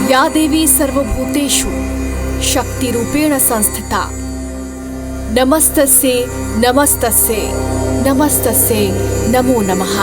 या देवी सर्वभूतेषु शक्तिरूपेण संस्थिता नमस्तस्यै नमस्तस्यै नमस्तस्यै नमो नमः।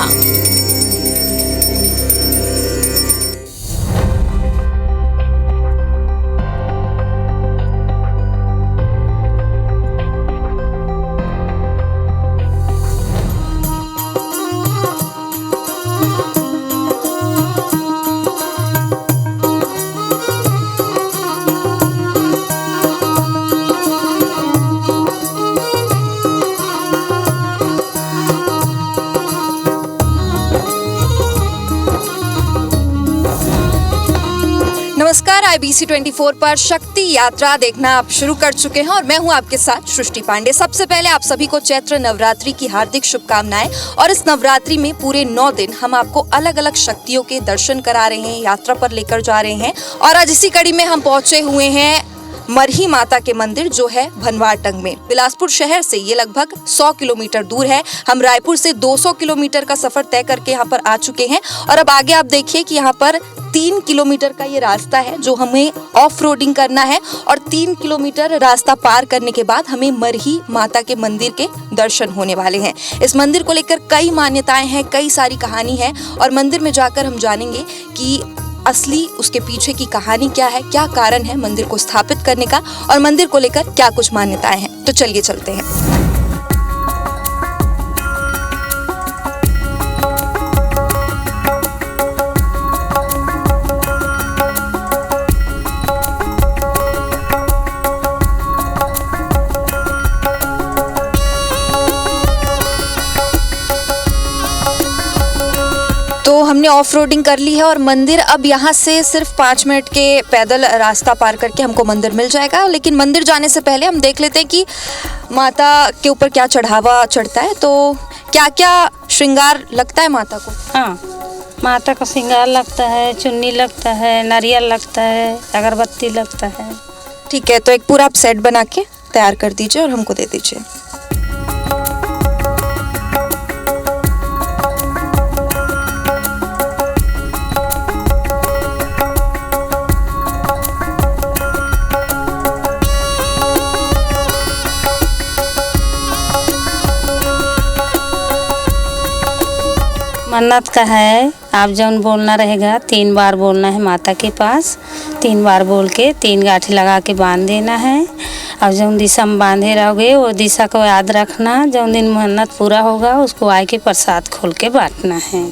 नमस्कार, IBC 24 पर शक्ति यात्रा देखना आप शुरू कर चुके हैं और मैं हूं आपके साथ सृष्टि पांडे। सबसे पहले आप सभी को चैत्र नवरात्रि की हार्दिक शुभकामनाएं। और इस नवरात्रि में पूरे 9 दिन हम आपको अलग अलग शक्तियों के दर्शन करा रहे हैं, यात्रा पर लेकर जा रहे हैं। और आज इसी कड़ी में हम पहुंचे हुए हैं मरही माता के मंदिर जो है भनवारटंग में। बिलासपुर शहर से ये लगभग 100 किलोमीटर दूर है। हम रायपुर से 200 किलोमीटर का सफर तय करके यहाँ पर आ चुके हैं और अब आगे आप देखिए कि यहाँ पर 3 किलोमीटर का ये रास्ता है जो हमें ऑफ रोडिंग करना है और 3 किलोमीटर रास्ता पार करने के बाद हमें मरही माता के मंदिर के दर्शन होने वाले हैं। इस मंदिर को लेकर कई मान्यताएं हैं, कई सारी कहानी है और मंदिर में जाकर हम जानेंगे कि असली उसके पीछे की कहानी क्या है, क्या कारण है मंदिर को स्थापित करने का और मंदिर को लेकर क्या कुछ मान्यताएं हैं। तो चलिए चलते हैं। तो हमने ऑफ रोडिंग कर ली है और मंदिर अब यहाँ से सिर्फ 5 मिनट के पैदल रास्ता पार करके हमको मंदिर मिल जाएगा। लेकिन मंदिर जाने से पहले हम देख लेते हैं कि माता के ऊपर क्या चढ़ावा चढ़ता है। तो क्या क्या श्रृंगार लगता है माता को? हाँ, माता का श्रृंगार लगता है, चुन्नी लगता है, नारियल लगता है, अगरबत्ती लगता है। ठीक है, तो एक पूरा आप सेट बना के तैयार कर दीजिए और हमको दे दीजिए। मन्नत का है, आप जौन बोलना रहेगा 3 बार बोलना है माता के पास। 3 बार बोल के 3 गाठी लगा के बांध देना है। अब जौन दिशा में बांधे रहोगे वो दिशा को याद रखना। जौन दिन मन्नत पूरा होगा उसको आए के प्रसाद खोल के बांटना है।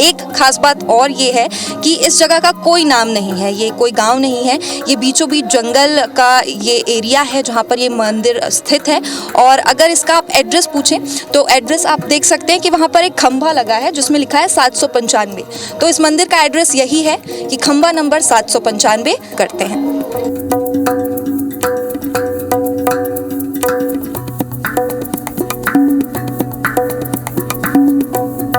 एक खास बात और ये है कि इस जगह का कोई नाम नहीं है, ये कोई गांव नहीं है, ये बीचों बीच जंगल का ये एरिया है जहाँ पर ये मंदिर स्थित है। और अगर इसका आप एड्रेस पूछें तो एड्रेस आप देख सकते हैं कि वहाँ पर एक खंभा लगा है जिसमें लिखा है 795। तो इस मंदिर का एड्रेस यही है कि खंभा नंबर 795 करते हैं।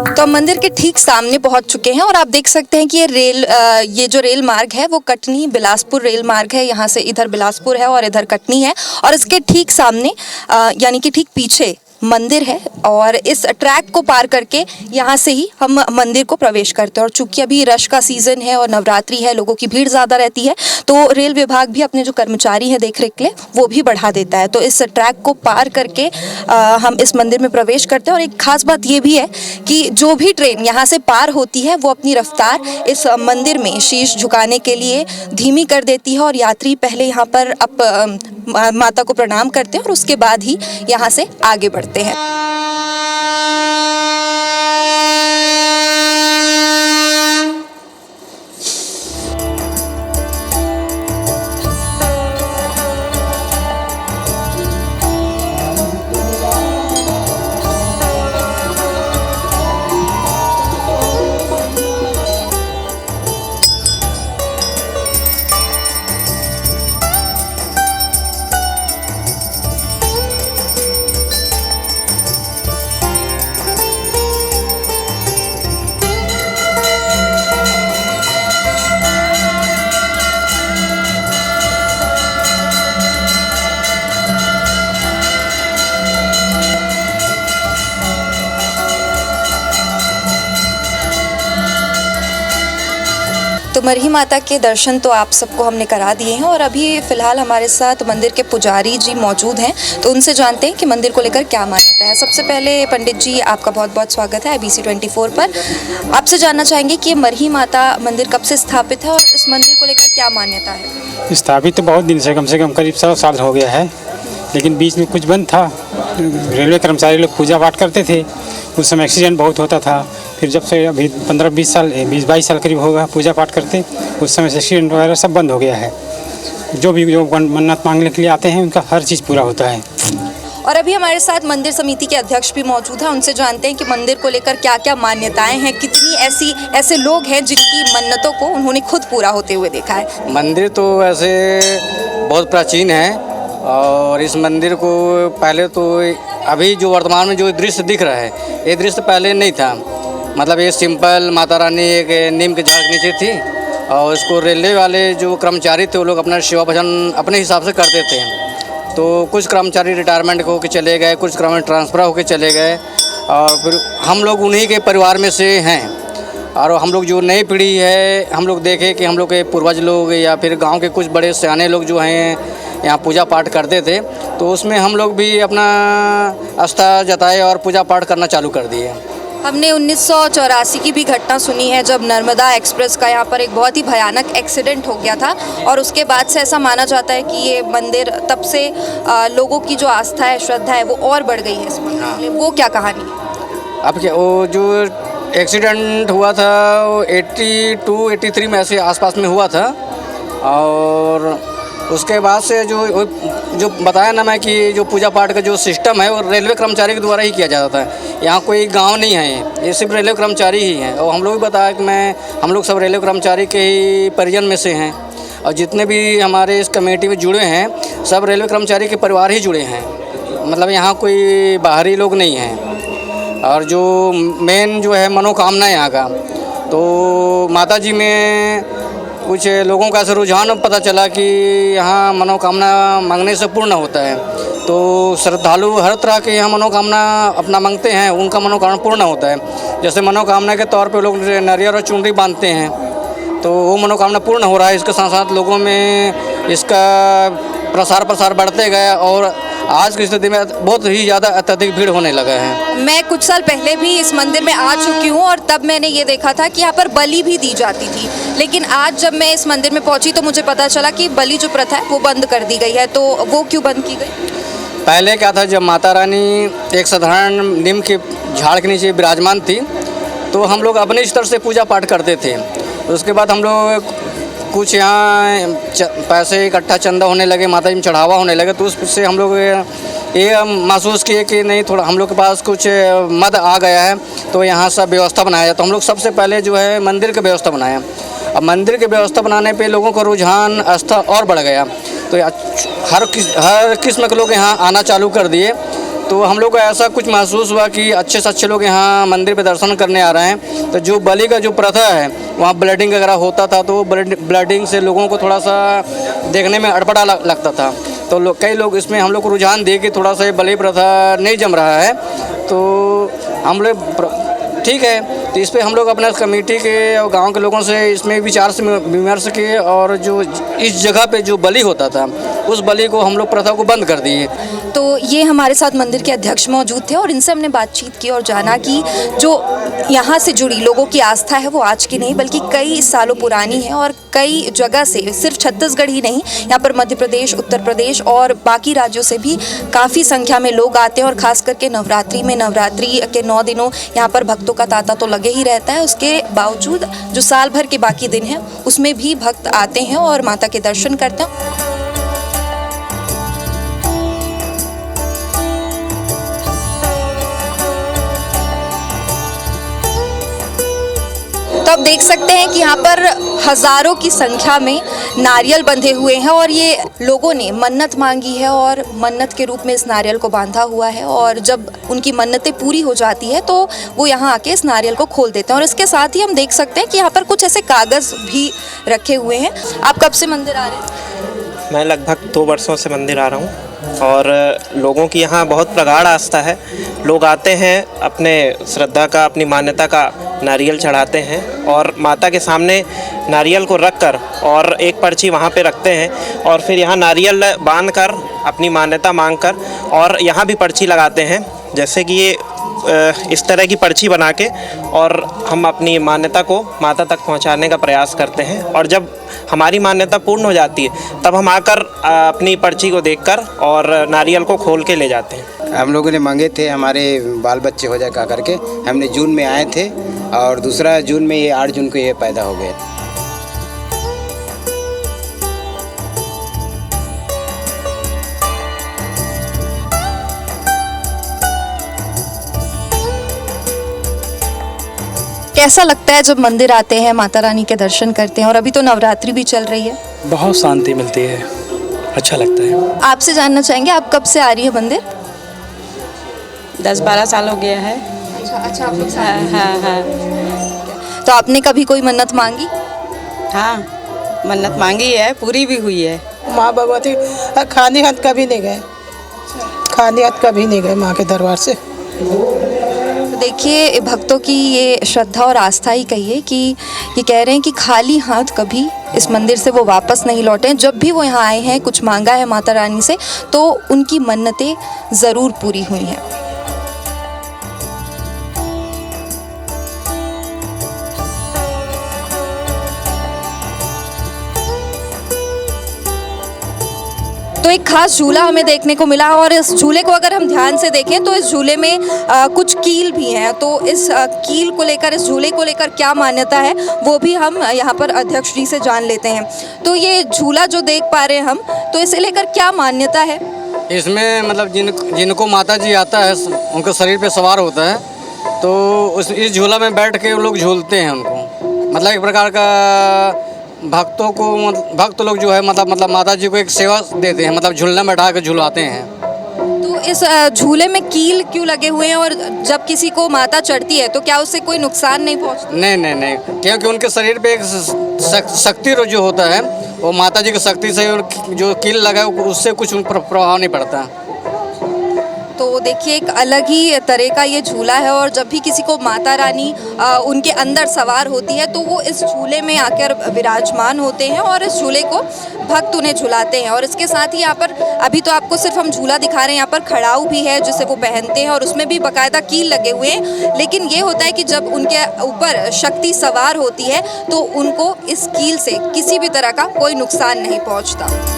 तो हम मंदिर के ठीक सामने पहुंच चुके हैं और आप देख सकते हैं कि ये जो रेल मार्ग है वो कटनी बिलासपुर रेल मार्ग है। यहाँ से इधर बिलासपुर है और इधर कटनी है और इसके ठीक सामने यानी कि ठीक पीछे मंदिर है और इस ट्रैक को पार करके यहाँ से ही हम मंदिर को प्रवेश करते हैं। और चूंकि अभी रश का सीज़न है और नवरात्रि है, लोगों की भीड़ ज़्यादा रहती है, तो रेल विभाग भी अपने जो कर्मचारी हैं देख रेख के लिए वो भी बढ़ा देता है। तो इस ट्रैक को पार करके हम इस मंदिर में प्रवेश करते हैं। और एक खास बात ये भी है कि जो भी ट्रेन यहाँ से पार होती है वो अपनी रफ्तार इस मंदिर में शीश झुकाने के लिए धीमी कर देती है और यात्री पहले यहाँ पर माता को प्रणाम करते हैं और उसके बाद ही यहाँ से आगे बढ़ते हैं। तो मरही माता के दर्शन तो आप सबको हमने करा दिए हैं और अभी फ़िलहाल हमारे साथ मंदिर के पुजारी जी मौजूद हैं, तो उनसे जानते हैं कि मंदिर को लेकर क्या मान्यता है। सबसे पहले पंडित जी, आपका बहुत बहुत स्वागत है IBC 24 पर। आपसे जानना चाहेंगे कि ये मरही माता मंदिर कब से स्थापित है और इस मंदिर को लेकर क्या मान्यता है? स्थापित तो बहुत दिन से कम करीब 100 साल हो गया है, लेकिन बीच में कुछ बंद था। रेलवे कर्मचारी लोग पूजा पाठ करते थे, उस समय एक्सीडेंट बहुत होता था। फिर जब से अभी 15-20 साल करीब होगा पूजा पाठ करते, उस समय से एक्सीडेंट वगैरह सब बंद हो गया है। जो मन्नत मांगने के लिए आते हैं उनका हर चीज़ पूरा होता है। और अभी हमारे साथ मंदिर समिति के अध्यक्ष भी मौजूद हैं, उनसे जानते हैं कि मंदिर को लेकर क्या क्या मान्यताएं हैं, कितनी ऐसे लोग हैं जिनकी मन्नतों को उन्होंने खुद पूरा होते हुए देखा है। मंदिर तो वैसे बहुत प्राचीन है और इस मंदिर को पहले तो अभी जो वर्तमान में जो दृश्य दिख रहा है, ये दृश्य पहले नहीं था। मतलब ये सिंपल माता रानी एक नीम के झाड़ के नीचे थी और इसको रेलवे वाले जो कर्मचारी थे वो लोग अपना सेवा भजन अपने हिसाब से करते थे। तो कुछ कर्मचारी रिटायरमेंट होकर चले गए, कुछ कर्मचारी ट्रांसफ़र होकर चले गए और फिर हम लोग उन्हीं के परिवार में से हैं। और हम लोग जो नई पीढ़ी है, हम लोग देखे कि हम लोग के पूर्वज लोग या फिर गांव के कुछ बड़े सियाने लोग जो हैं यहाँ पूजा पाठ करते थे, तो उसमें हम लोग भी अपना आस्था जताए और पूजा पाठ करना चालू कर दिए। हमने 1984 की भी घटना सुनी है जब नर्मदा एक्सप्रेस का यहाँ पर एक बहुत ही भयानक एक्सीडेंट हो गया था और उसके बाद से ऐसा माना जाता है कि ये मंदिर तब से लोगों की जो आस्था है, श्रद्धा है, वो और बढ़ गई है इस मंदिर में। वो क्या कहानी है? अब क्या, वो जो एक्सीडेंट हुआ था वो 82-83 में ऐसे आसपास में हुआ था और उसके बाद से जो बताया ना मैं कि जो पूजा पाठ का जो सिस्टम है वो रेलवे कर्मचारी के द्वारा ही किया जाता है। यहाँ कोई गांव नहीं है, ये सिर्फ रेलवे कर्मचारी ही हैं। और हम लोग भी बताया कि हम लोग सब रेलवे कर्मचारी के ही परिजन में से हैं और जितने भी हमारे इस कमेटी में जुड़े हैं सब रेलवे कर्मचारी के परिवार ही जुड़े हैं। मतलब यहाँ कोई बाहरी लोग नहीं हैं। और जो मेन जो है मनोकामना यहाँ का, तो माता जी में कुछ लोगों का ऐसा रुझान पता चला कि यहाँ मनोकामना मांगने से पूर्ण होता है। तो श्रद्धालु हर तरह के यहाँ मनोकामना अपना मांगते हैं, उनका मनोकामना पूर्ण होता है। जैसे मनोकामना के तौर पे लोग नारियल और चुनरी बांधते हैं, तो वो मनोकामना पूर्ण हो रहा है। इसके साथ साथ लोगों में इसका प्रसार बढ़ते गया और आज की स्थिति में बहुत ही ज़्यादा अत्यधिक भीड़ होने लगा है। मैं कुछ साल पहले भी इस मंदिर में आ चुकी हूँ और तब मैंने ये देखा था कि यहाँ पर बलि भी दी जाती थी, लेकिन आज जब मैं इस मंदिर में पहुँची तो मुझे पता चला कि बलि जो प्रथा है वो बंद कर दी गई है। तो वो क्यों बंद की गई? पहले क्या था, जब माता रानी एक साधारण नीम के झाड़ के नीचे विराजमान थी तो हम लोग अपने स्तर से पूजा पाठ करते थे। उसके बाद हम लोग कुछ यहाँ पैसे इकट्ठा चंदा होने लगे, माता जी में चढ़ावा होने लगे, तो उससे हम लोग ये महसूस किए कि नहीं, थोड़ा हम लोग के पास कुछ मद आ गया है, तो यहाँ सब व्यवस्था बनाया। तो हम लोग सबसे पहले जो है मंदिर की व्यवस्था बनाया। अब मंदिर की व्यवस्था बनाने पे लोगों का रुझान आस्था और बढ़ गया, तो हर किस्म के लोग यहाँ आना चालू कर दिए। तो हम लोग को ऐसा कुछ महसूस हुआ कि अच्छे से अच्छे लोग यहाँ मंदिर पे दर्शन करने आ रहे हैं। तो जो बलि का जो प्रथा है, वहाँ ब्लडिंग वगैरह होता था, तो ब्लडिंग से लोगों को थोड़ा सा देखने में अड़पड़ा लगता था। तो कई लोग इसमें हम लोग को रुझान दिए कि थोड़ा सा बलि प्रथा नहीं जम रहा है, तो हम लोग ठीक है, तो इस पर हम लोग अपने कमेटी के और गांव के लोगों से इसमें विचार से विमर्श किए और जो इस जगह पे जो बलि होता था उस बलि को हम लोग प्रथा को बंद कर दिए। तो ये हमारे साथ मंदिर के अध्यक्ष मौजूद थे और इनसे हमने बातचीत की और जाना कि जो यहाँ से जुड़ी लोगों की आस्था है वो आज की नहीं बल्कि कई सालों पुरानी है और कई जगह से, सिर्फ छत्तीसगढ़ ही नहीं, यहाँ पर मध्य प्रदेश, उत्तर प्रदेश और बाकी राज्यों से भी काफ़ी संख्या में लोग आते हैं। और ख़ास करके नवरात्रि में, नवरात्रि के 9 दिनों यहाँ पर भक्तों का तांता तो लगे ही रहता है। उसके बावजूद जो साल भर के बाकी दिन हैं उसमें भी भक्त आते हैं और माता के दर्शन करते हैं। तो आप देख सकते हैं कि यहाँ पर हज़ारों की संख्या में नारियल बंधे हुए हैं और ये लोगों ने मन्नत मांगी है और मन्नत के रूप में इस नारियल को बांधा हुआ है। और जब उनकी मन्नतें पूरी हो जाती है तो वो यहाँ आके इस नारियल को खोल देते हैं। और इसके साथ ही हम देख सकते हैं कि यहाँ पर कुछ ऐसे कागज़ भी रखे हुए हैं। आप कब से मंदिर आ रहे हैं? मैं लगभग 2 वर्षों से मंदिर आ रहा हूँ और लोगों की यहाँ बहुत प्रगाढ़ आस्था है। लोग आते हैं, अपने श्रद्धा का, अपनी मान्यता का नारियल चढ़ाते हैं और माता के सामने नारियल को रख कर और एक पर्ची वहाँ पे रखते हैं और फिर यहाँ नारियल बांध कर अपनी मान्यता मांग कर और यहाँ भी पर्ची लगाते हैं। जैसे कि ये इस तरह की पर्ची बना के और हम अपनी मान्यता को माता तक पहुंचाने का प्रयास करते हैं और जब हमारी मान्यता पूर्ण हो जाती है तब हम आकर अपनी पर्ची को देखकर और नारियल को खोल के ले जाते हैं। हम लोगों ने मांगे थे हमारे बाल बच्चे हो जाए करके, हमने जून में आए थे और दूसरा जून में ये 8 जून को ये पैदा हो गए। कैसा लगता है जब मंदिर आते हैं, माता रानी के दर्शन करते हैं और अभी तो नवरात्रि भी चल रही है? बहुत शांति मिलती है, अच्छा लगता है। आपसे जानना चाहेंगे आप कब से आ रही है मंदिर? 10-12 साल हो गया है। अच्छा आप लोग हाँ। तो आपने कभी कोई मन्नत मांगी? हाँ, मन्नत मांगी है, पूरी भी हुई है। माँ भगवती खाली हाथ कभी नहीं गए, खाली हाथ कभी नहीं गए माँ के दरबार से। देखिए भक्तों की ये श्रद्धा और आस्था ही कहिए कि ये कह रहे हैं कि खाली हाथ कभी इस मंदिर से वो वापस नहीं लौटे। जब भी वो यहाँ आए हैं, कुछ मांगा है माता रानी से, तो उनकी मन्नतें ज़रूर पूरी हुई हैं। तो एक खास झूला हमें देखने को मिला और इस झूले को अगर हम ध्यान से देखें तो इस झूले में कुछ कील भी हैं। तो इस कील को लेकर, इस झूले को लेकर क्या मान्यता है वो भी हम यहाँ पर अध्यक्ष जी से जान लेते हैं। तो ये झूला जो देख पा रहे हैं हम, तो इसे लेकर क्या मान्यता है? इसमें मतलब जिनको माता जी आता है उनके शरीर पे सवार होता है, तो इस झूला में बैठ के लोग झूलते हैं उनको। मतलब एक प्रकार का भक्तों को, भक्त लोग जो है मतलब माता जी को एक सेवा देते हैं, मतलब झूलने में बैठा के झुलाते हैं। तो इस झूले में कील क्यों लगे हुए हैं और जब किसी को माता चढ़ती है तो क्या उससे कोई नुकसान नहीं पहुंचता? नहीं, क्योंकि उनके शरीर पे एक शक्ति जो होता है वो माता जी की शक्ति से जो कील लगा है उससे कुछ प्रभाव नहीं पड़ता। तो देखिए एक अलग ही तरह का ये झूला है और जब भी किसी को माता रानी उनके अंदर सवार होती है तो वो इस झूले में आकर विराजमान होते हैं और इस झूले को भक्त उन्हें झुलाते हैं। और इसके साथ ही यहाँ पर अभी तो आपको सिर्फ हम झूला दिखा रहे हैं, यहाँ पर खड़ाऊ भी है जिसे वो पहनते हैं और उसमें भी बाकायदा कील लगे हुए हैं। लेकिन ये होता है कि जब उनके ऊपर शक्ति सवार होती है तो उनको इस कील से किसी भी तरह का कोई नुकसान नहीं पहुँचता।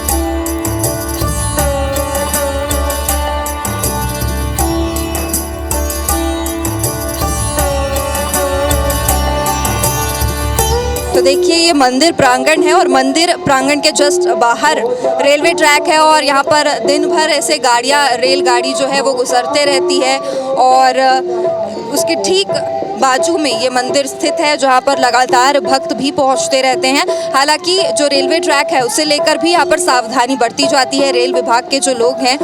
तो देखिए ये मंदिर प्रांगण है और मंदिर प्रांगण के जस्ट बाहर रेलवे ट्रैक है और यहाँ पर दिन भर ऐसे गाड़ियाँ, रेलगाड़ी जो है वो गुजरते रहती है और उसके ठीक बाजू में ये मंदिर स्थित है जहाँ पर लगातार भक्त भी पहुँचते रहते हैं। हालांकि जो रेलवे ट्रैक है उसे लेकर भी यहाँ पर सावधानी बरती जाती है। रेल विभाग के जो लोग हैं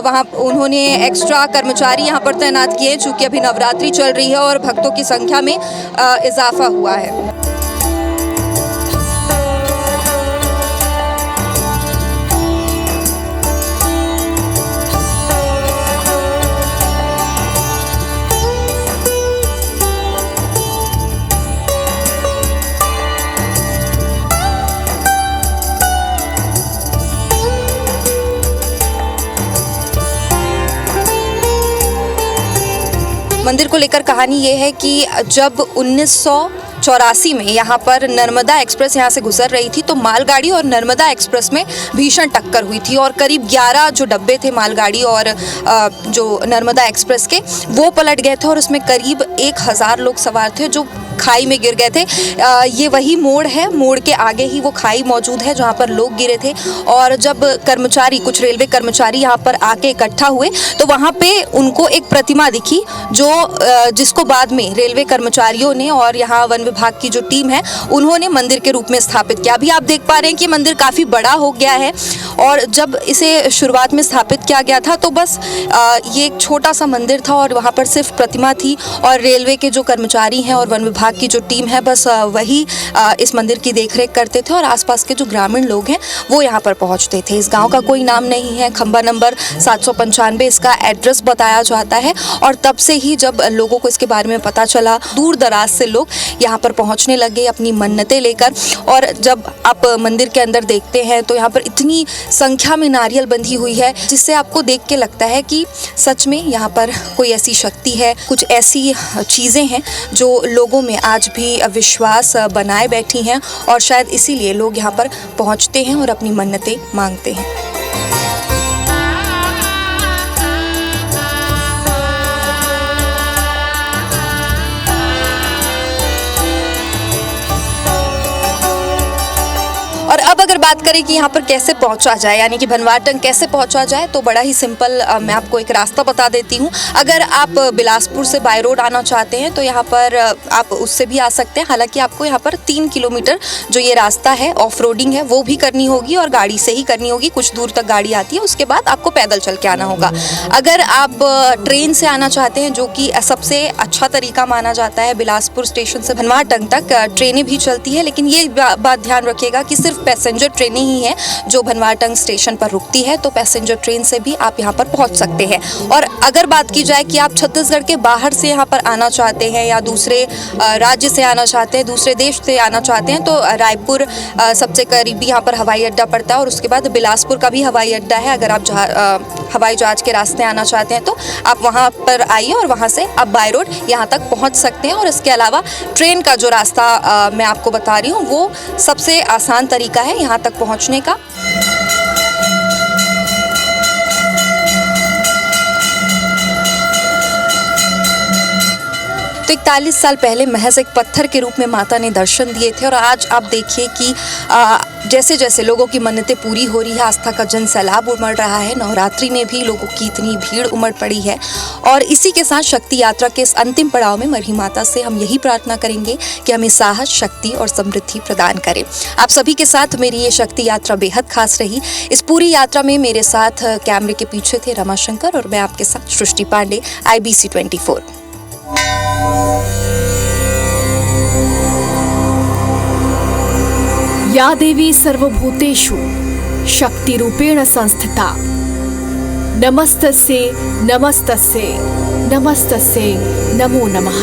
वहाँ उन्होंने एक्स्ट्रा कर्मचारी यहाँ पर तैनात किए हैं, चूँकि अभी नवरात्रि चल रही है और भक्तों की संख्या में इजाफा हुआ है। मंदिर को लेकर कहानी ये है कि जब 1984 में यहाँ पर नर्मदा एक्सप्रेस यहाँ से गुजर रही थी तो मालगाड़ी और नर्मदा एक्सप्रेस में भीषण टक्कर हुई थी और करीब 11 जो डब्बे थे मालगाड़ी और जो नर्मदा एक्सप्रेस के वो पलट गए थे और उसमें करीब 1000 लोग सवार थे जो खाई में गिर गए थे। ये वही मोड़ है, मोड़ के आगे ही वो खाई मौजूद है जहाँ पर लोग गिरे थे। और जब कर्मचारी, कुछ रेलवे कर्मचारी यहाँ पर आके इकट्ठा हुए तो वहाँ पे उनको एक प्रतिमा दिखी जो जिसको बाद में रेलवे कर्मचारियों ने और यहाँ वन विभाग की जो टीम है उन्होंने मंदिर के रूप में स्थापित किया। अभी आप देख पा रहे हैं कि मंदिर काफ़ी बड़ा हो गया है और जब इसे शुरुआत में स्थापित किया गया था तो बस ये एक छोटा सा मंदिर था और वहाँ पर सिर्फ प्रतिमा थी और रेलवे के जो कर्मचारी हैं और वन विभाग विभाग की जो टीम है बस वही इस मंदिर की देखरेख करते थे और आसपास के जो ग्रामीण लोग हैं वो यहाँ पर पहुँचते थे। इस गांव का कोई नाम नहीं है, खंबा नंबर 795 इसका एड्रेस बताया जाता है और तब से ही जब लोगों को इसके बारे में पता चला दूर दराज से लोग यहाँ पर पहुँचने लगे अपनी मन्नतें लेकर। और जब आप मंदिर के अंदर देखते हैं तो यहाँ पर इतनी संख्या में नारियल बंधी हुई है जिससे आपको देख के लगता है कि सच में यहाँ पर कोई ऐसी शक्ति है, कुछ ऐसी चीज़ें हैं जो लोगों में आज भी विश्वास बनाए बैठी हैं और शायद इसीलिए लोग यहाँ पर पहुँचते हैं और अपनी मन्नतें मांगते हैं। और अब अगर बात करें कि यहाँ पर कैसे पहुँचा जाए यानी कि भनवाटन कैसे पहुँचा जाए तो बड़ा ही सिंपल मैं आपको एक रास्ता बता देती हूँ। अगर आप बिलासपुर से बाय रोड आना चाहते हैं तो यहाँ पर आप उससे भी आ सकते हैं। हालांकि आपको यहाँ पर 3 किलोमीटर जो ये रास्ता है ऑफ रोडिंग है वो भी करनी होगी और गाड़ी से ही करनी होगी। कुछ दूर तक गाड़ी आती है, उसके बाद आपको पैदल चल के आना होगा। अगर आप ट्रेन से आना चाहते हैं जो कि सबसे अच्छा तरीका माना जाता है, बिलासपुर स्टेशन से भनवाटन तक ट्रेनें भी चलती है, लेकिन ये बात ध्यान रखिएगा कि सिर्फ पैसेंजर ट्रेनें ही हैं जो भनवाटन स्टेशन पर रुकती है, तो पैसेंजर ट्रेन से भी आप यहाँ पर पहुँच सकते हैं। और अगर बात की जाए कि आप छत्तीसगढ़ के बाहर से यहाँ पर आना चाहते हैं या दूसरे राज्य से आना चाहते हैं, दूसरे देश से आना चाहते हैं, तो रायपुर सबसे करीबी यहाँ पर हवाई अड्डा पड़ता है और उसके बाद बिलासपुर का भी हवाई अड्डा है। अगर आप हवाई जहाज के रास्ते आना चाहते हैं तो आप वहाँ पर आइए और वहाँ से आप बाय रोड यहाँ तक पहुँच सकते हैं। और इसके अलावा ट्रेन का जो रास्ता मैं आपको बता रही हूँ वो सबसे आसान तरीका है यहाँ तक पहुँचने का। तो 41 साल पहले महज एक पत्थर के रूप में माता ने दर्शन दिए थे और आज आप देखिए कि जैसे जैसे लोगों की मन्नतें पूरी हो रही है, आस्था का जन सैलाब उमड़ रहा है। नवरात्रि में भी लोगों की इतनी भीड़ उमड़ पड़ी है और इसी के साथ शक्ति यात्रा के इस अंतिम पड़ाव में मरही माता से हम यही प्रार्थना करेंगे कि हमें साहस, शक्ति और समृद्धि प्रदान करें। आप सभी के साथ मेरी ये शक्ति यात्रा बेहद खास रही। इस पूरी यात्रा में मेरे साथ कैमरे के पीछे थे रमाशंकर और मैं आपके साथ सृष्टि पांडे, IBC 24। या देवी सर्वभूतेषु शक्तिरूपेण संस्थिता नमस्तस्यै नमस्तस्यै नमस्तस्यै नमो नमः।